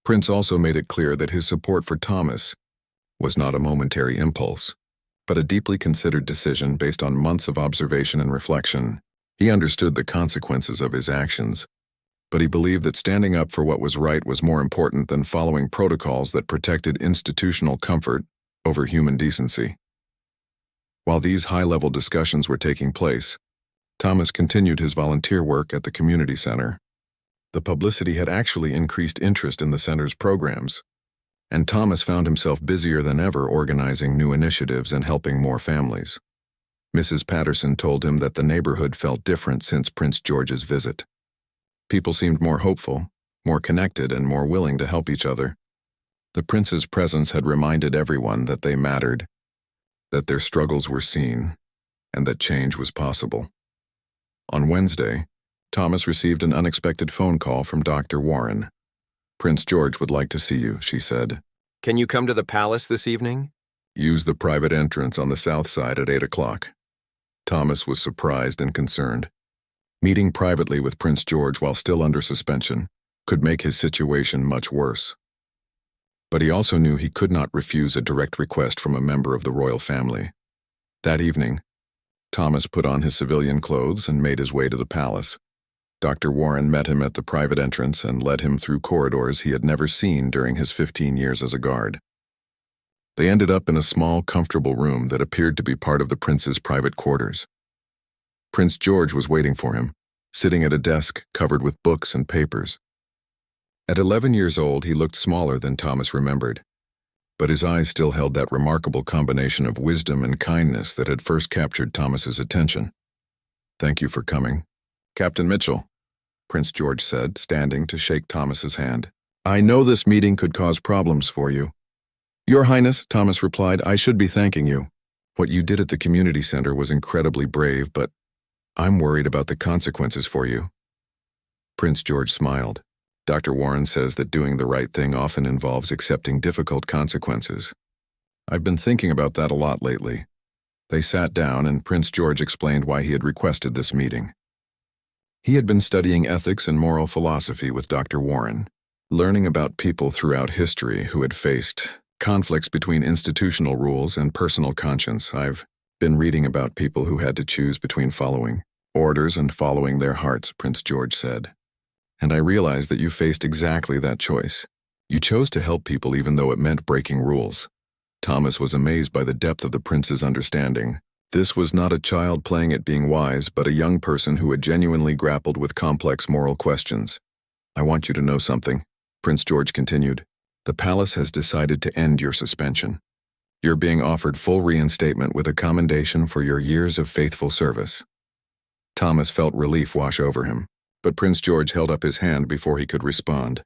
prince also made it clear that his support for Thomas was not a momentary impulse, but a deeply considered decision based on months of observation and reflection. He understood the consequences of his actions, but he believed that standing up for what was right was more important than following protocols that protected institutional comfort over human decency. While these high-level discussions were taking place, Thomas continued his volunteer work at the community center. The publicity had actually increased interest in the center's programs, and Thomas found himself busier than ever organizing new initiatives and helping more families. Mrs. Patterson told him that the neighborhood felt different since Prince George's visit. People seemed more hopeful, more connected, and more willing to help each other. The prince's presence had reminded everyone that they mattered, that their struggles were seen, and that change was possible. On Wednesday, Thomas received an unexpected phone call from Dr. Warren. "Prince George would like to see you," she said. "Can you come to the palace this evening?" "Use the private entrance on the south side at 8 o'clock. Thomas was surprised and concerned. Meeting privately with Prince George while still under suspension could make his situation much worse. But he also knew he could not refuse a direct request from a member of the royal family. That evening, Thomas put on his civilian clothes and made his way to the palace. Dr. Warren met him at the private entrance and led him through corridors he had never seen during his 15 years as a guard. They ended up in a small, comfortable room that appeared to be part of the prince's private quarters. Prince George was waiting for him, sitting at a desk covered with books and papers. At 11 years old, he looked smaller than Thomas remembered, but his eyes still held that remarkable combination of wisdom and kindness that had first captured Thomas's attention. "Thank you for coming, Captain Mitchell," Prince George said, standing to shake Thomas's hand. "I know this meeting could cause problems for you." "Your Highness," Thomas replied, "I should be thanking you. What you did at the community center was incredibly brave, but I'm worried about the consequences for you." Prince George smiled. "Dr. Warren says that doing the right thing often involves accepting difficult consequences. I've been thinking about that a lot lately." They sat down and Prince George explained why he had requested this meeting. He had been studying ethics and moral philosophy with Dr. Warren, learning about people throughout history who had faced conflicts between institutional rules and personal conscience. "I've been reading about people who had to choose between following orders and following their hearts," Prince George said. "And I realized that you faced exactly that choice. You chose to help people even though it meant breaking rules." Thomas was amazed by the depth of the prince's understanding. This was not a child playing at being wise, but a young person who had genuinely grappled with complex moral questions. "I want you to know something," Prince George continued. "The palace has decided to end your suspension. You're being offered full reinstatement with a commendation for your years of faithful service." Thomas felt relief wash over him, but Prince George held up his hand before he could respond.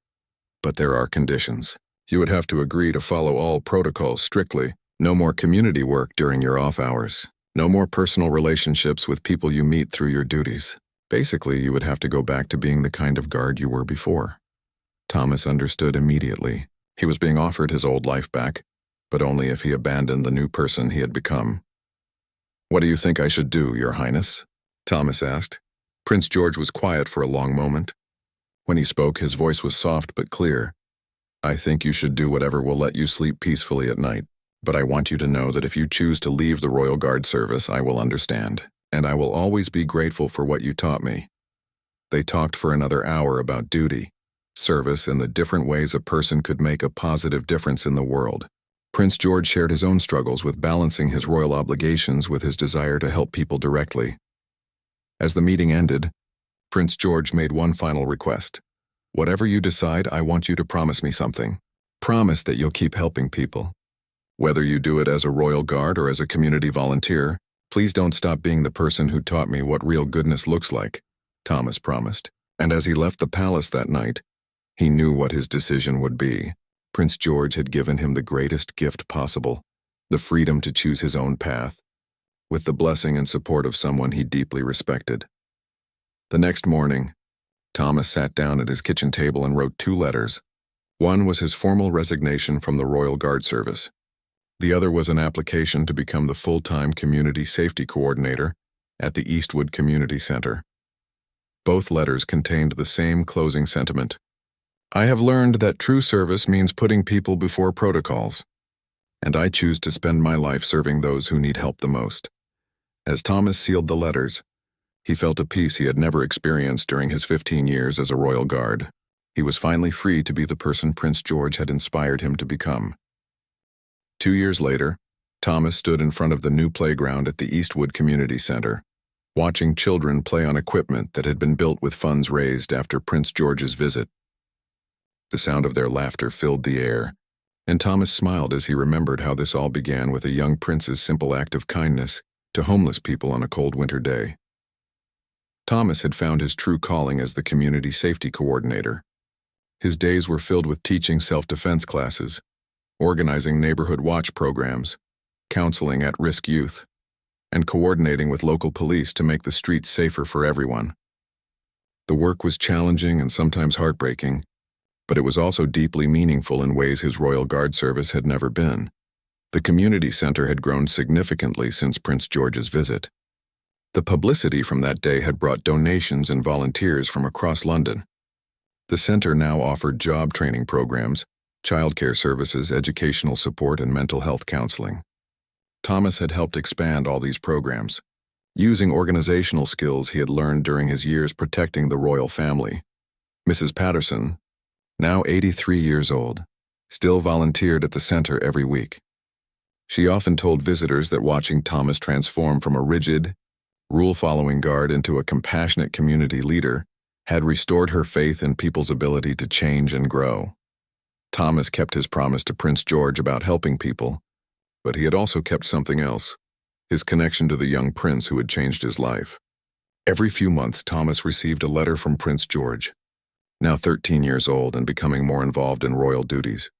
"But there are conditions. You would have to agree to follow all protocols strictly. No more community work during your off hours. No more personal relationships with people you meet through your duties. Basically, you would have to go back to being the kind of guard you were before." Thomas understood immediately. He was being offered his old life back, but only if he abandoned the new person he had become. "What do you think I should do, Your Highness?" Thomas asked. Prince George was quiet for a long moment. When he spoke, his voice was soft but clear. "I think you should do whatever will let you sleep peacefully at night. But I want you to know that if you choose to leave the Royal Guard service, I will understand, and I will always be grateful for what you taught me." They talked for another hour about duty, service, and the different ways a person could make a positive difference in the world. Prince George shared his own struggles with balancing his royal obligations with his desire to help people directly. As the meeting ended, Prince George made one final request. "Whatever you decide, I want you to promise me something. Promise that you'll keep helping people. Whether you do it as a royal guard or as a community volunteer, please don't stop being the person who taught me what real goodness looks like," Thomas promised. And as he left the palace that night, he knew what his decision would be. Prince George had given him the greatest gift possible, the freedom to choose his own path, with the blessing and support of someone he deeply respected. The next morning, Thomas sat down at his kitchen table and wrote 2 letters, One was his formal resignation from the Royal Guard Service. The other was an application to become the full-time community safety coordinator at the Eastwood Community Center. Both letters contained the same closing sentiment. I have learned that true service means putting people before protocols, and I choose to spend my life serving those who need help the most. As Thomas sealed the letters, he felt a peace he had never experienced during his 15 years as a Royal Guard. He was finally free to be the person Prince George had inspired him to become. 2 years later, Thomas stood in front of the new playground at the Eastwood Community Center, watching children play on equipment that had been built with funds raised after Prince George's visit. The sound of their laughter filled the air, and Thomas smiled as he remembered how this all began with a young prince's simple act of kindness to homeless people on a cold winter day. Thomas had found his true calling as the community safety coordinator. His days were filled with teaching self-defense classes, organizing neighborhood watch programs, counseling at-risk youth, and coordinating with local police to make the streets safer for everyone. The work was challenging and sometimes heartbreaking, but it was also deeply meaningful in ways his Royal Guard service had never been. The community center had grown significantly since Prince George's visit. The publicity from that day had brought donations and volunteers from across London. The center now offered job training programs, childcare services, educational support, and mental health counseling. Thomas had helped expand all these programs, using organizational skills he had learned during his years protecting the royal family. Mrs. Patterson, now 83 years old, still volunteered at the center every week. She often told visitors that watching Thomas transform from a rigid, rule-following guard into a compassionate community leader had restored her faith in people's ability to change and grow. Thomas kept his promise to Prince George about helping people, but he had also kept something else, his connection to the young prince who had changed his life. Every few months, Thomas received a letter from Prince George, now 13 years old and becoming more involved in royal duties.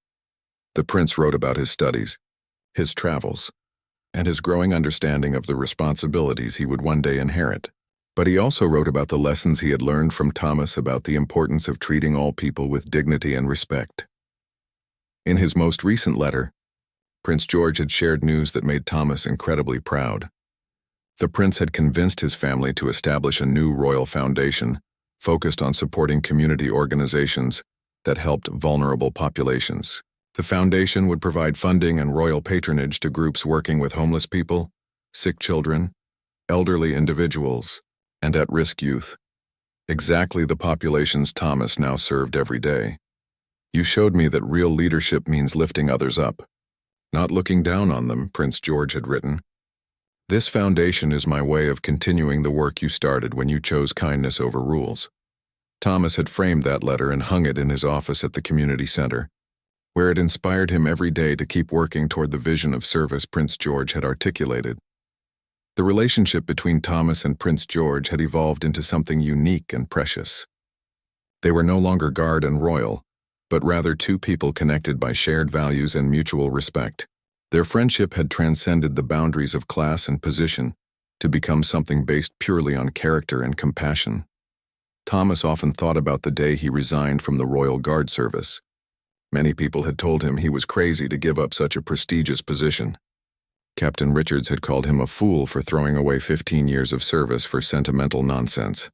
The prince wrote about his studies, his travels, and his growing understanding of the responsibilities he would one day inherit. But he also wrote about the lessons he had learned from Thomas about the importance of treating all people with dignity and respect. In his most recent letter, Prince George had shared news that made Thomas incredibly proud. The prince had convinced his family to establish a new royal foundation focused on supporting community organizations that helped vulnerable populations. The foundation would provide funding and royal patronage to groups working with homeless people, sick children, elderly individuals, and at-risk youth. Exactly the populations Thomas now served every day. You showed me that real leadership means lifting others up, not looking down on them, Prince George had written. This foundation is my way of continuing the work you started when you chose kindness over rules. Thomas had framed that letter and hung it in his office at the community center, where it inspired him every day to keep working toward the vision of service Prince George had articulated. The relationship between Thomas and Prince George had evolved into something unique and precious. They were no longer guard and royal, but rather two people connected by shared values and mutual respect. Their friendship had transcended the boundaries of class and position to become something based purely on character and compassion. Thomas often thought about the day he resigned from the Royal Guard service. Many people had told him he was crazy to give up such a prestigious position. Captain Richards had called him a fool for throwing away 15 years of service for sentimental nonsense.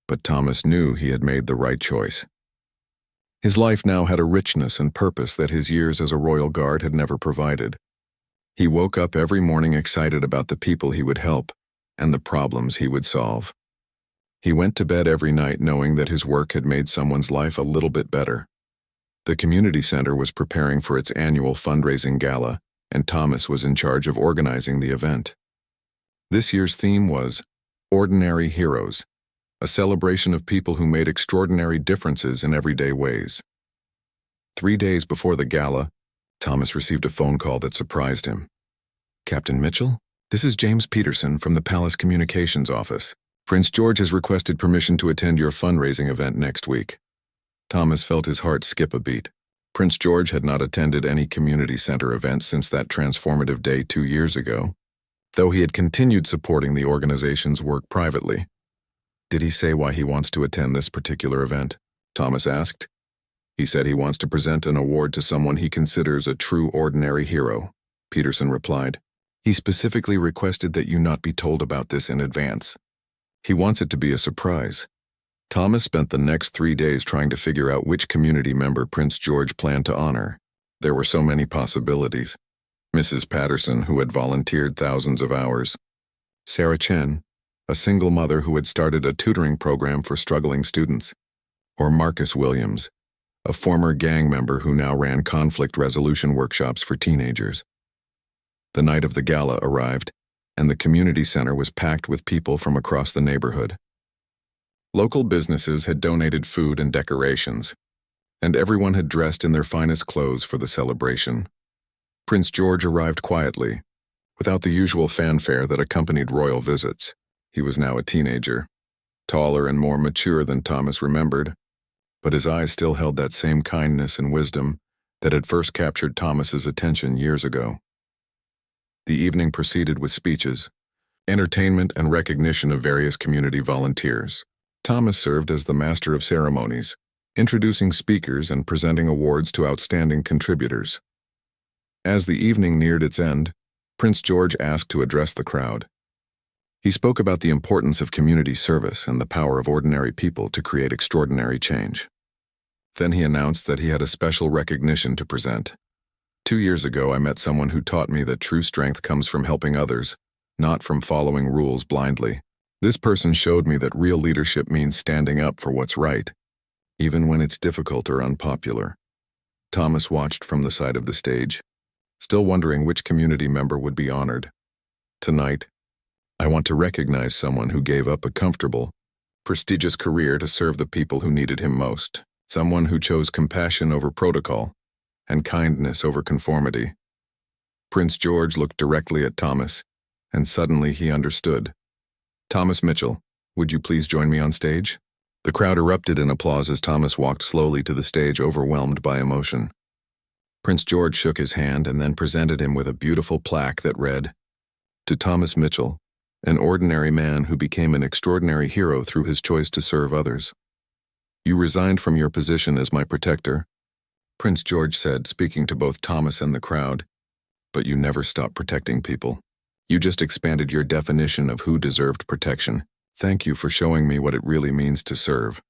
But Thomas knew he had made the right choice. His life now had a richness and purpose that his years as a Royal Guard had never provided. He woke up every morning excited about the people he would help and the problems he would solve. He went to bed every night knowing that his work had made someone's life a little bit better. The community center was preparing for its annual fundraising gala, and Thomas was in charge of organizing the event. This year's theme was Ordinary Heroes, a celebration of people who made extraordinary differences in everyday ways. 3 days before the gala, Thomas received a phone call that surprised him. Captain Mitchell, this is James Peterson from the Palace Communications Office. Prince George has requested permission to attend your fundraising event next week. Thomas felt his heart skip a beat. Prince George had not attended any community center events since that transformative day 2 years ago, though he had continued supporting the organization's work privately. Did he say why he wants to attend this particular event? Thomas asked. He said he wants to present an award to someone he considers a true ordinary hero, Peterson replied. He specifically requested that you not be told about this in advance. He wants it to be a surprise. Thomas spent the next 3 days trying to figure out which community member Prince George planned to honor. There were so many possibilities. Mrs. Patterson, who had volunteered thousands of hours. Sarah Chen, a single mother who had started a tutoring program for struggling students. Or Marcus Williams, a former gang member who now ran conflict resolution workshops for teenagers. The night of the gala arrived, and the community center was packed with people from across the neighborhood. Local businesses had donated food and decorations, and everyone had dressed in their finest clothes for the celebration. Prince George arrived quietly, without the usual fanfare that accompanied royal visits. He was now a teenager, taller and more mature than Thomas remembered, but his eyes still held that same kindness and wisdom that had first captured Thomas's attention years ago. The evening proceeded with speeches, entertainment, and recognition of various community volunteers. Thomas served as the master of ceremonies, introducing speakers and presenting awards to outstanding contributors. As the evening neared its end, Prince George asked to address the crowd. He spoke about the importance of community service and the power of ordinary people to create extraordinary change. Then he announced that he had a special recognition to present. 2 years ago, I met someone who taught me that true strength comes from helping others, not from following rules blindly. This person showed me that real leadership means standing up for what's right, even when it's difficult or unpopular. Thomas watched from the side of the stage, still wondering which community member would be honored. Tonight, I want to recognize someone who gave up a comfortable, prestigious career to serve the people who needed him most. Someone who chose compassion over protocol and kindness over conformity. Prince George looked directly at Thomas, and suddenly he understood. Thomas Mitchell, would you please join me on stage? The crowd erupted in applause as Thomas walked slowly to the stage, overwhelmed by emotion. Prince George shook his hand and then presented him with a beautiful plaque that read, "To Thomas Mitchell, an ordinary man who became an extraordinary hero through his choice to serve others. You resigned from your position as my protector," Prince George said, speaking to both Thomas and the crowd, "but you never stopped protecting people. You just expanded your definition of who deserved protection. Thank you for showing me what it really means to serve."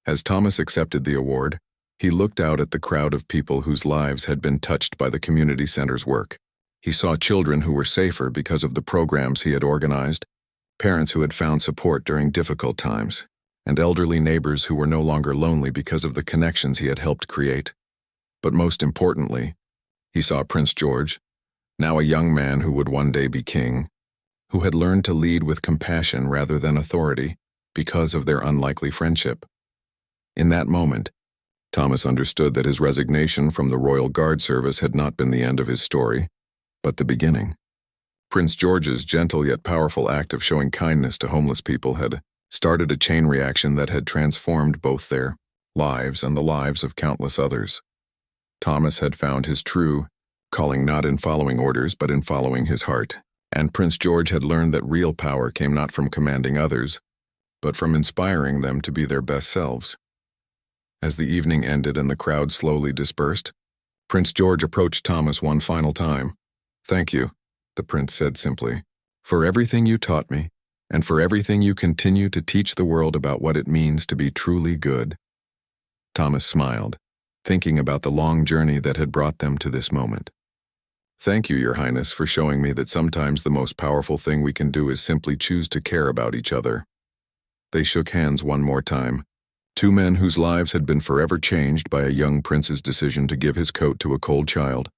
As Thomas accepted the award, he looked out at the crowd of people whose lives had been touched by the community center's work. He saw children who were safer because of the programs he had organized, parents who had found support during difficult times, and elderly neighbors who were no longer lonely because of the connections he had helped create. But most importantly, he saw Prince George, now a young man who would one day be king, who had learned to lead with compassion rather than authority because of their unlikely friendship. In that moment, Thomas understood that his resignation from the Royal Guard service had not been the end of his story, but the beginning. Prince George's gentle yet powerful act of showing kindness to homeless people had started a chain reaction that had transformed both their lives and the lives of countless others. Thomas had found his true calling not in following orders but in following his heart, and Prince George had learned that real power came not from commanding others, but from inspiring them to be their best selves. As the evening ended and the crowd slowly dispersed, Prince George approached Thomas one final time. "Thank you," the prince said simply, "for everything you taught me, and for everything you continue to teach the world about what it means to be truly good." Thomas smiled, thinking about the long journey that had brought them to this moment. "Thank you, Your Highness, for showing me that sometimes the most powerful thing we can do is simply choose to care about each other." They shook hands one more time, two men whose lives had been forever changed by a young prince's decision to give his coat to a cold child,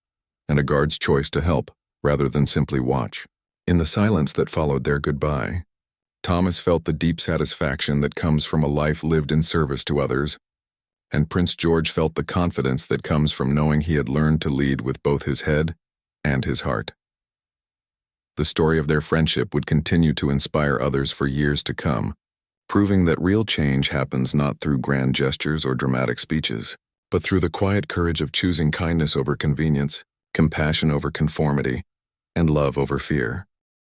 and a guard's choice to help rather than simply watch. In the silence that followed their goodbye, Thomas felt the deep satisfaction that comes from a life lived in service to others, and Prince George felt the confidence that comes from knowing he had learned to lead with both his head and his heart. The story of their friendship would continue to inspire others for years to come, proving that real change happens not through grand gestures or dramatic speeches, but through the quiet courage of choosing kindness over convenience, compassion over conformity, and love over fear.